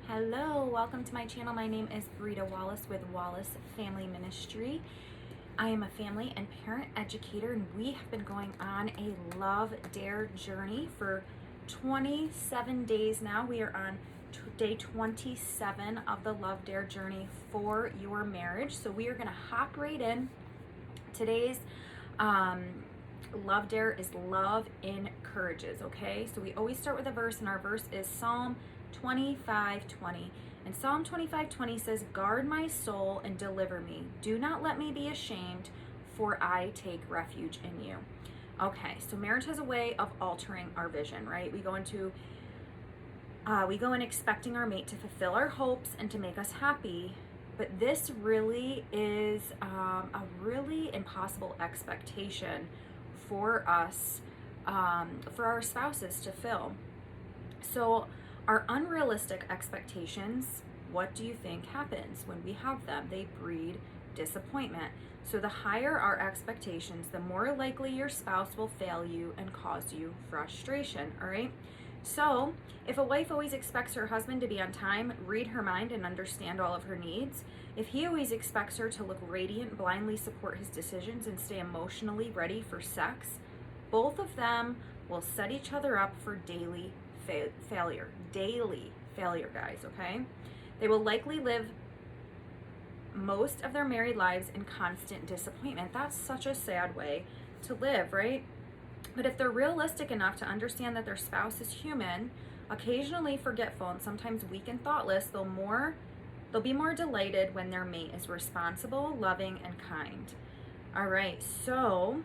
Hello, welcome to my channel. My name is Brita Wallace with Wallace Family Ministry. I am a family and parent educator, and we have been going on a Love Dare journey for 27 days now. We are on day 27 of the Love Dare journey for your marriage. So we are going to hop right in. Today's Love Dare is love encourages, okay? So we always start with a verse, and our verse is Psalm 25:20. And Psalm 25:20 says, "Guard my soul and deliver me. Do not let me be ashamed, for I take refuge in you." Okay, so marriage has a way of altering our vision, right? We go in expecting our mate to fulfill our hopes and to make us happy, but this really is a really impossible expectation for us, for our spouses to fill. So our unrealistic expectations, what do you think happens when we have them? They breed disappointment. So the higher our expectations, the more likely your spouse will fail you and cause you frustration, all right? So if a wife always expects her husband to be on time, read her mind, and understand all of her needs, if he always expects her to look radiant, blindly support his decisions, and stay emotionally ready for sex, both of them will set each other up for daily failure, guys, okay? They will likely live most of their married lives in constant disappointment. That's such a sad way to live, right? But if they're realistic enough to understand that their spouse is human, occasionally forgetful, and sometimes weak and thoughtless, they'll be more delighted when their mate is responsible, loving, and kind. All right, so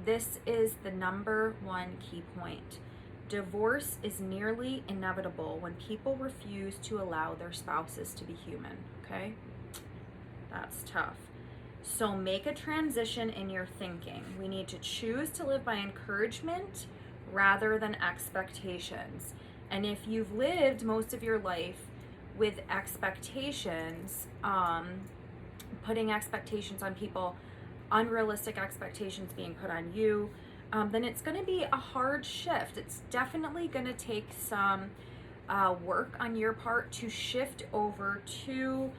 this is the number one key point. Divorce is nearly inevitable when people refuse to allow their spouses to be human, okay? That's tough. So make a transition in your thinking. We need to choose to live by encouragement rather than expectations. And if you've lived most of your life with expectations, putting expectations on people, unrealistic expectations being put on you, then it's going to be a hard shift. It's definitely going to take some work on your part to shift over to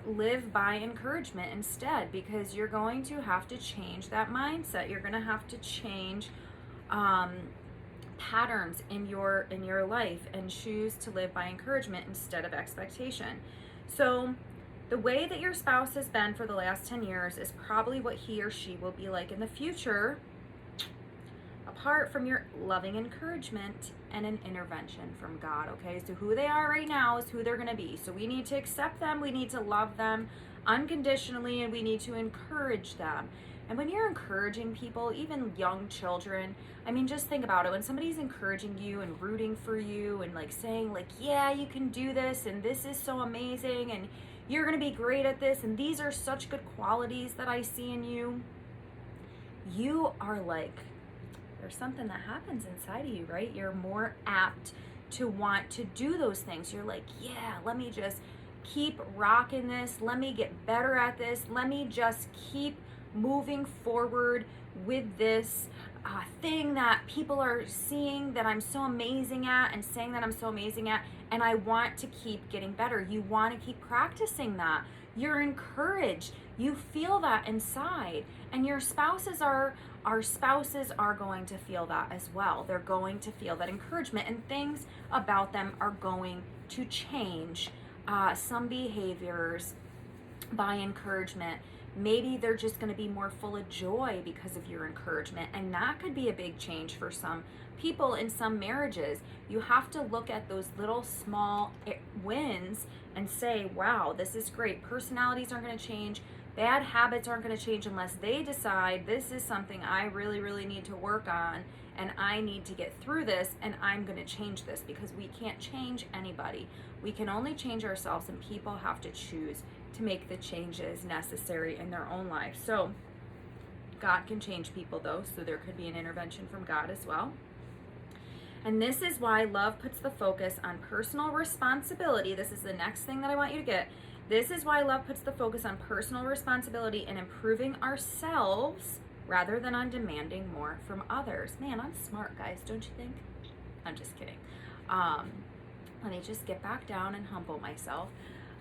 live by encouragement instead, because you're going to have to change that mindset. You're going to have to change patterns in your life and choose to live by encouragement instead of expectation. So the way that your spouse has been for the last 10 years is probably what he or she will be like in the future, apart from your loving encouragement and an intervention from God, okay? So who they are right now is who they're going to be. So we need to accept them, we need to love them unconditionally, and we need to encourage them. And when you're encouraging people, even young children, I mean, just think about it. When somebody's encouraging you and rooting for you and like saying like, yeah, you can do this, and this is so amazing, and you're going to be great at this, and these are such good qualities that I see in you, you are like, there's something that happens inside of you, right? You're more apt to want to do those things. You're like, yeah, let me just keep rocking this. Let me get better at this. Let me just keep moving forward with this thing that people are seeing that I'm so amazing at and saying that I'm so amazing at, and I want to keep getting better. You want to keep practicing that. You're encouraged. You feel that inside, and your spouses are going to feel that as well. They're going to feel that encouragement, and things about them are going to change. Some behaviors by encouragement. Maybe they're just going to be more full of joy because of your encouragement. And that could be a big change for some people in some marriages. You have to look at those little small wins and say, wow, this is great. Personalities aren't going to change. Bad habits aren't going to change unless they decide this is something I really, really need to work on, and I need to get through this, and I'm going to change this, because we can't change anybody. We can only change ourselves, and people have to choose to make the changes necessary in their own life. So God can change people though, so there could be an intervention from God as well. And this is why love puts the focus on personal responsibility. This is the next thing that I want you to get. This is why love puts the focus on personal responsibility and improving ourselves rather than on demanding more from others. Man, I'm smart, guys, don't you think? I'm just kidding. let me just get back down and humble myself.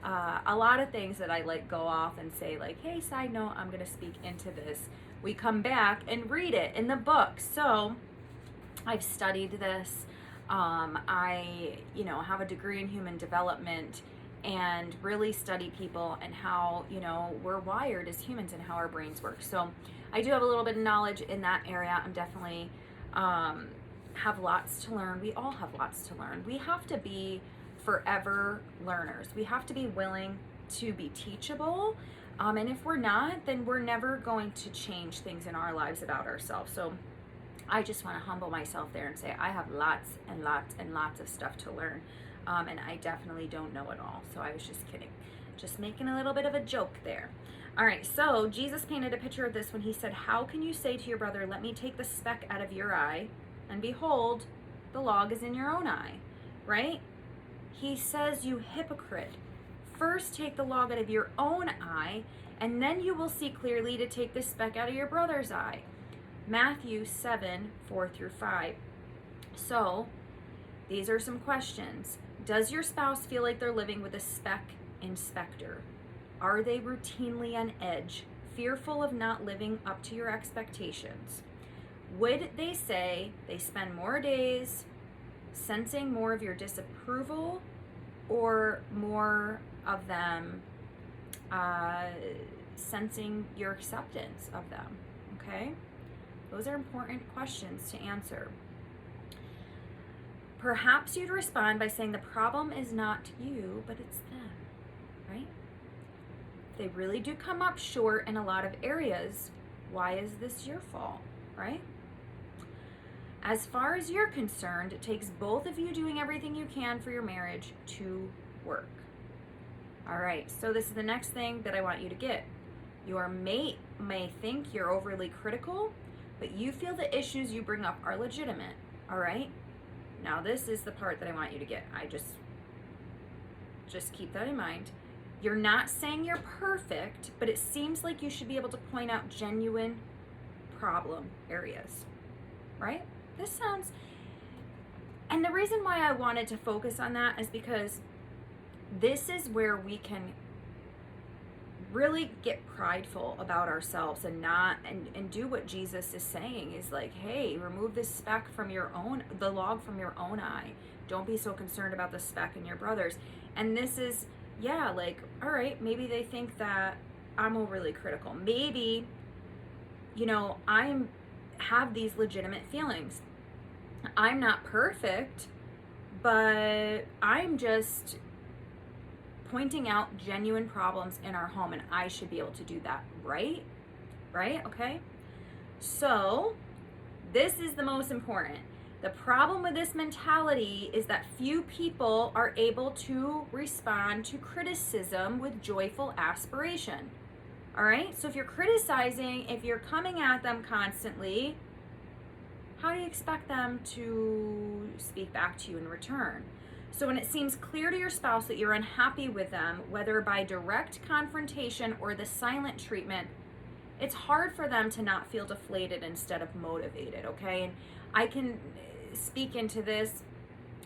A lot of things that I like go off and say like, hey, side note, I'm going to speak into this. We come back and read it in the book. So I've studied this. I, have a degree in human development and really study people and how, we're wired as humans and how our brains work. So I do have a little bit of knowledge in that area. I'm definitely have lots to learn. We all have lots to learn. We have to be forever learners. We have to be willing to be teachable. And if we're not, then we're never going to change things in our lives about ourselves. So I just want to humble myself there and say I have lots and lots and lots of stuff to learn. And I definitely don't know it all. So I was just kidding. Just making a little bit of a joke there. All right, so Jesus painted a picture of this when he said, how can you say to your brother, let me take the speck out of your eye, and behold, the log is in your own eye, right? He says, you hypocrite, first take the log out of your own eye, and then you will see clearly to take the speck out of your brother's eye. Matthew 7:4-5. So, these are some questions. Does your spouse feel like they're living with a speck inspector? Are they routinely on edge, fearful of not living up to your expectations? Would they say they spend more days sensing more of your disapproval or more of them sensing your acceptance of them? Okay? Those are important questions to answer. Perhaps you'd respond by saying the problem is not you, but it's them, right? They really do come up short in a lot of areas. Why is this your fault, right? As far as you're concerned, it takes both of you doing everything you can for your marriage to work. All right, so this is the next thing that I want you to get. Your mate may think you're overly critical, but you feel the issues you bring up are legitimate, all right? Now this is the part that I want you to get. I just keep that in mind. You're not saying you're perfect, but it seems like you should be able to point out genuine problem areas, right? This sounds, and the reason why I wanted to focus on that is because this is where we can really get prideful about ourselves and not, and do what Jesus is saying is like, hey, remove this speck from the log from your own eye. Don't be so concerned about the speck in your brother's. And this is, yeah, like, all right, maybe they think that I'm overly critical. Maybe, I have these legitimate feelings. I'm not perfect, but I'm just pointing out genuine problems in our home, and I should be able to do that, right? Right? Okay? So, this is the most important. The problem with this mentality is that few people are able to respond to criticism with joyful aspiration. All right? So if you're criticizing, if you're coming at them constantly, how do you expect them to speak back to you in return? So when it seems clear to your spouse that you're unhappy with them, whether by direct confrontation or the silent treatment, it's hard for them to not feel deflated instead of motivated, okay? And I can speak into this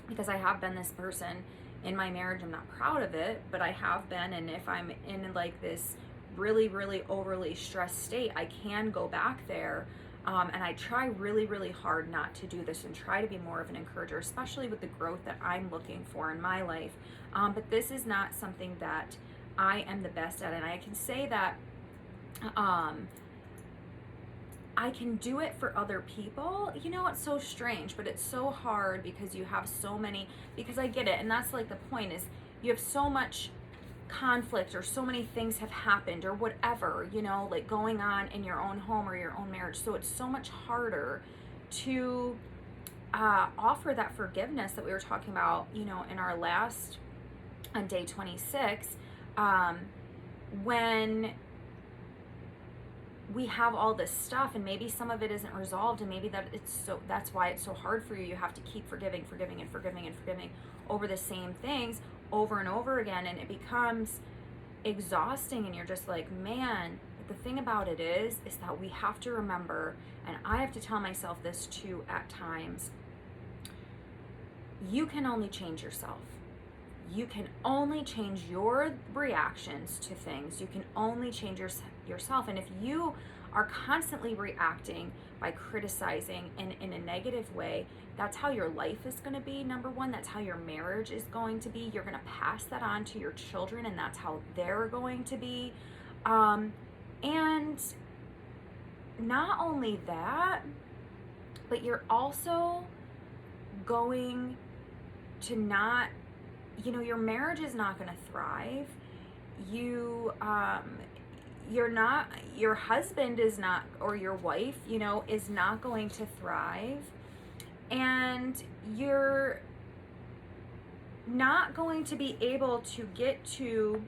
because I have been this person in my marriage. I'm not proud of it, but I have been. And if I'm in like this really, really overly stressed state, I can go back there. And I try really, really hard not to do this and try to be more of an encourager, especially with the growth that I'm looking for in my life. But this is not something that I am the best at. And I can say that I can do it for other people. It's so strange, but it's so hard because you have so many, because I get it. And that's like the point is you have so much conflict or so many things have happened or whatever, like going on in your own home or your own marriage. So it's so much harder to offer that forgiveness that we were talking about, in our last, on day 26, when we have all this stuff and maybe some of it isn't resolved, and maybe that's why it's so hard for you. You have to keep forgiving over the same things over and over again, and it becomes exhausting, and you're just like, man. But the thing about it is that we have to remember, and I have to tell myself this too at times, you can only change yourself. you can only change your reactions to things. You can only change yourself. And if you are constantly reacting by criticizing in a negative way, that's how your life is going to be. Number one, that's how your marriage is going to be. You're going to pass that on to your children, and that's how they're going to be. And not only that, but you're also going to not, your marriage is not going to thrive. You're not, your husband is not, or your wife, is not going to thrive. And you're not going to be able to get to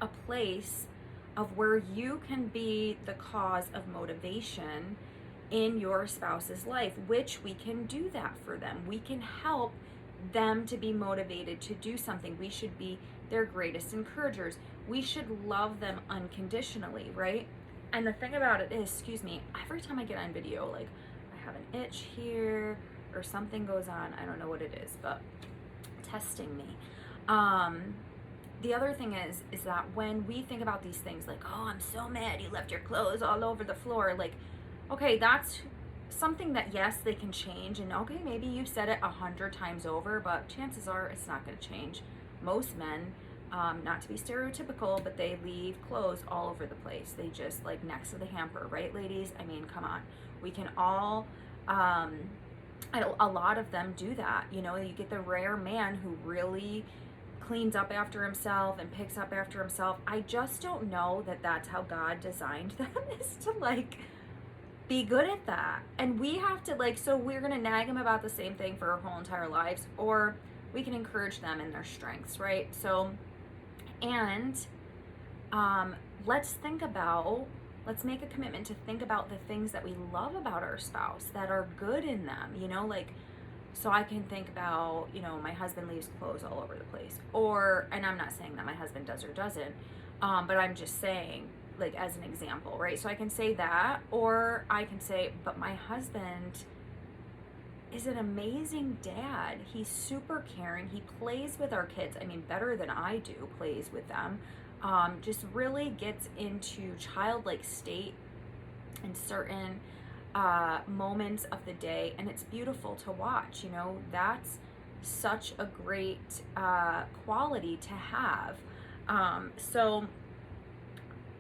a place of where you can be the cause of motivation in your spouse's life, which we can do that for them. We can help them to be motivated to do something. We should be their greatest encouragers. We should love them unconditionally, right? And the thing about it is, every time I get on video, like I have an itch here or something goes on, I don't know what it is, but testing me. The other thing is that when we think about these things, like, oh, I'm so mad you left your clothes all over the floor, like, okay, that's something that, yes, they can change, and okay, maybe you said it 100 times over, but chances are it's not going to change. Most men, not to be stereotypical, but they leave clothes all over the place. They just, like, next to the hamper, right, ladies? I mean, come on. We can all, a lot of them do that. You get the rare man who really cleans up after himself and picks up after himself. I just don't know that that's how God designed them, is to, like, be good at that. And we have to, like, so we're gonna nag them about the same thing for our whole entire lives, or we can encourage them in their strengths, right? So, and let's make a commitment to think about the things that we love about our spouse that are good in them, like, so I can think about, my husband leaves clothes all over the place, and I'm not saying that my husband does or doesn't, but I'm just saying, like, as an example, right? So I can say that, or I can say, but my husband is an amazing dad. He's super caring. He plays with our kids. I mean, better than I do, plays with them. Just really gets into childlike state in certain moments of the day, and it's beautiful to watch. That's such a great quality to have. So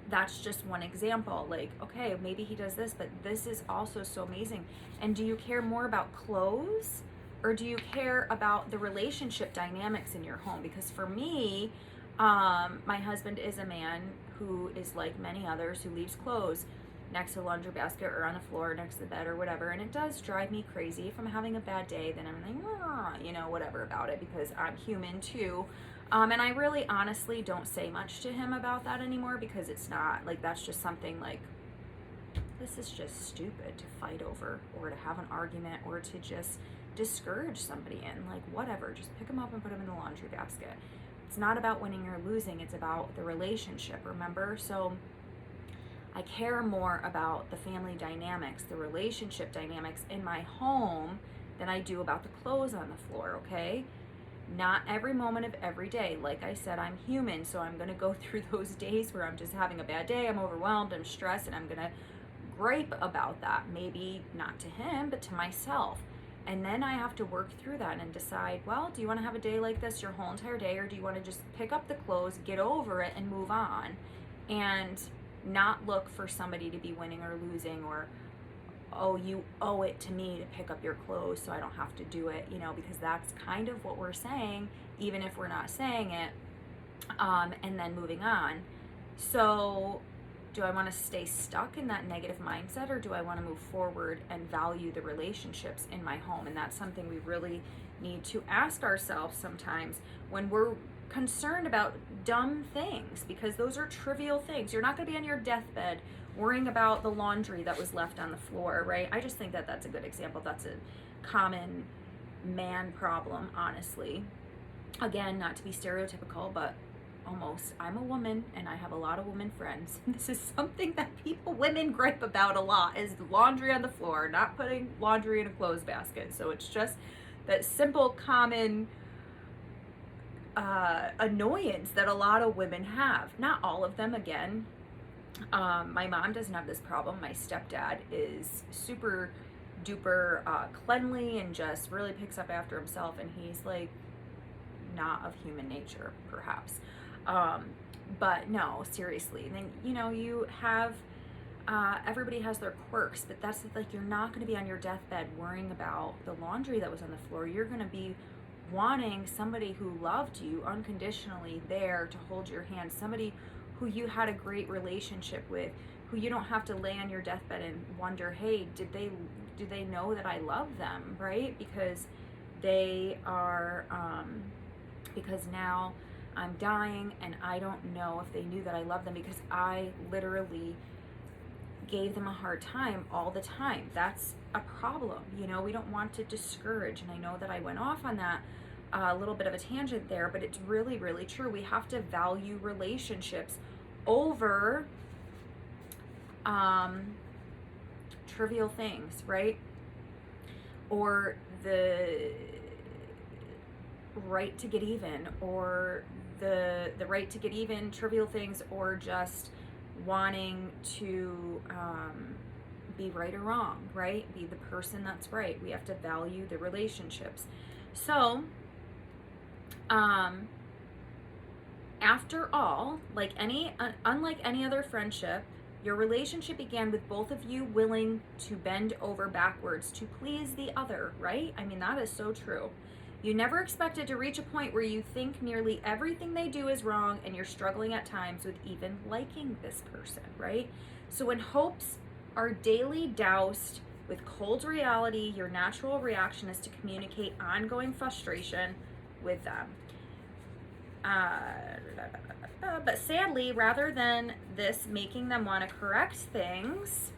that's just one example. Like, okay, maybe he does this, but this is also so amazing. And do you care more about clothes, or do you care about the relationship dynamics in your home? Because for me, my husband is a man who is like many others, who leaves clothes next to the laundry basket or on the floor next to the bed or whatever. And it does drive me crazy. If I'm having a bad day, then I'm like, whatever about it, because I'm human too. And I really honestly don't say much to him about that anymore, because it's not, like, that's just something, like, this is just stupid to fight over, or to have an argument, or to just discourage somebody in. Like, whatever, just pick them up and put them in the laundry basket. It's not about winning or losing, it's about the relationship, remember? So I care more about the family dynamics, the relationship dynamics in my home, than I do about the clothes on the floor, okay? Not every moment of every day. Like I said, I'm human, so I'm going to go through those days where I'm just having a bad day, I'm overwhelmed, I'm stressed, and I'm going to gripe about that. Maybe not to him, but to myself. And then I have to work through that and decide, well, do you want to have a day like this your whole entire day, or do you want to just pick up the clothes, get over it, and move on, and not look for somebody to be winning or losing, or, oh, you owe it to me to pick up your clothes so I don't have to do it, because that's kind of what we're saying, even if we're not saying it, and then moving on. So do I want to stay stuck in that negative mindset, or do I want to move forward and value the relationships in my home? And that's something we really need to ask ourselves sometimes when we're concerned about dumb things, because those are trivial things. You're not going to be on your deathbed worrying about the laundry that was left on the floor, right? I just think that that's a good example. That's a common man problem, honestly. Again, not to be stereotypical, but almost. I'm a woman, and I have a lot of women friends. This is something that women gripe about a lot, is laundry on the floor, not putting laundry in a clothes basket. So it's just that simple, common annoyance that a lot of women have. Not all of them, again. My mom doesn't have this problem. My stepdad is super duper cleanly and just really picks up after himself, and he's like not of human nature, perhaps. But no, seriously. Then, you know, you have everybody has their quirks, but that's like, you're not going to be on your deathbed worrying about the laundry that was on the floor. You're going to be wanting somebody who loved you unconditionally there to hold your hand, somebody who you had a great relationship with, who you don't have to lay on your deathbed and wonder, hey, do they know that I love them, right? Because they are, because now I'm dying and I don't know if they knew that I love them, because I literally gave them a hard time all the time. That's a problem. You know, we don't want to discourage. And I know that I went off on that a little bit of a tangent there, but it's really, really true. We have to value relationships over trivial things, right? Or the right to get even, or the right to get even, trivial things, or just wanting to be right or wrong, right? Be the person that's right. We have to value the relationships. So, after all, unlike any other friendship, your relationship began with both of you willing to bend over backwards to please the other, right? I mean, that is so true. You never expected to reach a point where you think nearly everything they do is wrong and you're struggling at times with even liking this person, right? So when hopes are daily doused with cold reality, your natural reaction is to communicate ongoing frustration with them. But sadly, rather than this making them want to correct things,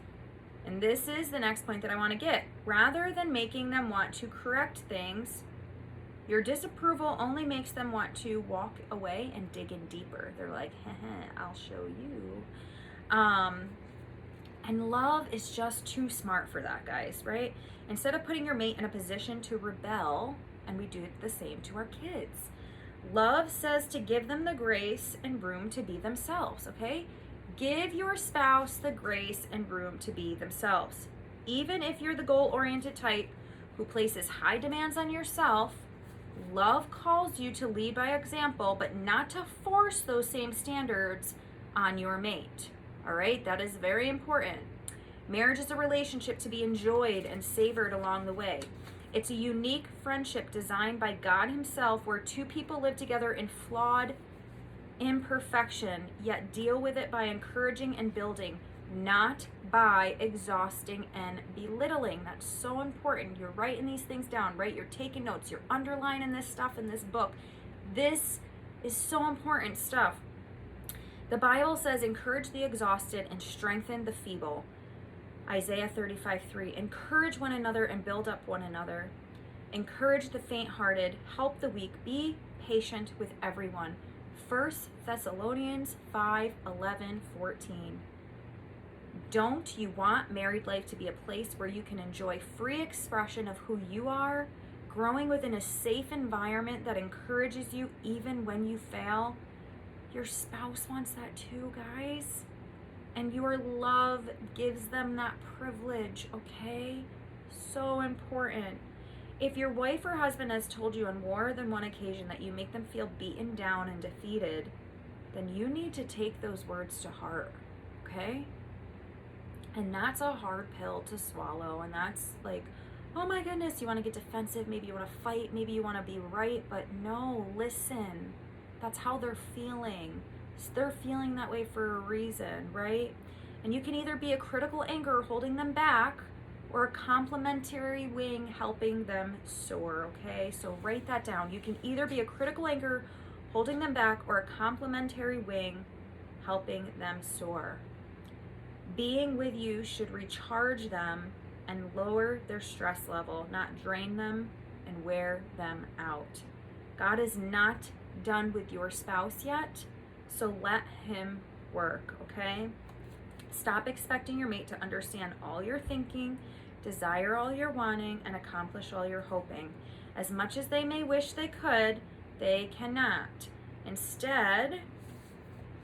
and this is the next point that I want to get, rather than making them want to correct things, your disapproval only makes them want to walk away and dig in deeper. They're like, I'll show you. And love is just too smart for that, guys, right? Instead of putting your mate in a position to rebel, and we do the same to our kids, love says to give them the grace and room to be themselves, okay? Give your spouse the grace and room to be themselves. Even if you're the goal-oriented type who places high demands on yourself, love calls you to lead by example, but not to force those same standards on your mate. All right, that is very important. Marriage is a relationship to be enjoyed and savored along the way. It's a unique friendship designed by God Himself, where two people live together in flawed imperfection, yet deal with it by encouraging and building, not by exhausting and belittling. That's so important. You're writing these things down, right? You're taking notes. You're underlining this stuff in this book. This is so important stuff. The Bible says, encourage the exhausted and strengthen the feeble. Isaiah 35:3. Encourage one another and build up one another. Encourage the faint-hearted. Help the weak. Be patient with everyone. 1 Thessalonians 5:11-14. Don't you want married life to be a place where you can enjoy free expression of who you are, growing within a safe environment that encourages you even when you fail? Your spouse wants that too, guys. And your love gives them that privilege, okay? So important. If your wife or husband has told you on more than one occasion that you make them feel beaten down and defeated, then you need to take those words to heart, okay? And that's a hard pill to swallow. And that's like, oh my goodness, you want to get defensive. Maybe you want to fight. Maybe you want to be right. But no, listen. That's how they're feeling. They're feeling that way for a reason, right? And you can either be a critical anchor holding them back, or a complimentary wing helping them soar, okay? So write that down. You can either be a critical anchor holding them back, or a complimentary wing helping them soar. Being with you should recharge them and lower their stress level, not drain them and wear them out. God is not done with your spouse yet, so let Him work, okay? Stop expecting your mate to understand all your thinking, desire all your wanting, and accomplish all your hoping. As much as they may wish they could, They cannot. Instead,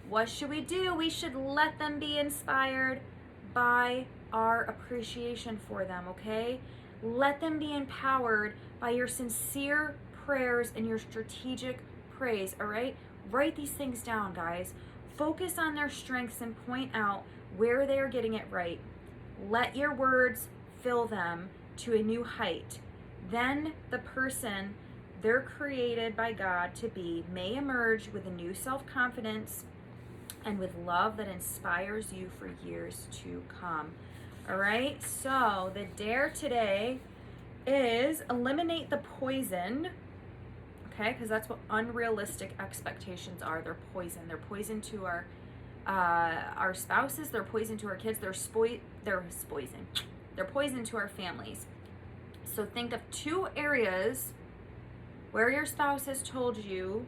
what should we do? We should let them be inspired by our appreciation for them, okay? Let them be empowered by your sincere prayers and your strategic praise, all right? Write these things down, guys. Focus on their strengths and point out where they are getting it right. Let your words fill them to a new height. Then the person they're created by God to be may emerge with a new self-confidence and with love that inspires you for years to come. All right, so the dare today is eliminate the poison, okay, because that's what unrealistic expectations are. They're poison. They're poison to our spouses. They're poison to our kids. They're poison. They're poison to our families. So think of 2 areas where your spouse has told you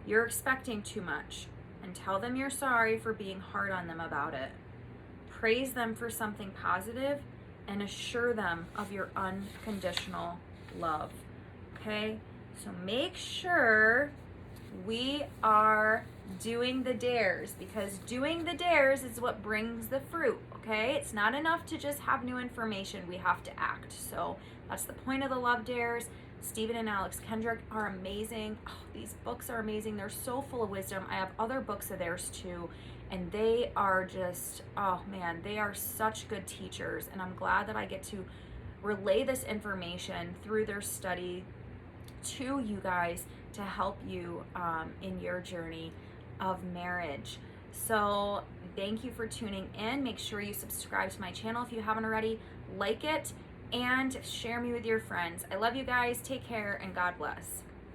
you're expecting too much, and tell them you're sorry for being hard on them about it. Praise them for something positive and assure them of your unconditional love. Okay? So make sure we are doing the dares, because doing the dares is what brings the fruit. Okay? It's not enough to just have new information. We have to act. So that's the point of the love dares. Stephen and Alex Kendrick are amazing. Oh, these books are amazing. They're so full of wisdom. I have other books of theirs too, and they are just, oh man, they are such good teachers, and I'm glad that I get to relay this information through their study to you guys to help you in your journey of marriage. So thank you for tuning in. Make sure you subscribe to my channel if you haven't already. Like it and share me with your friends. I love you guys. Take care and God bless.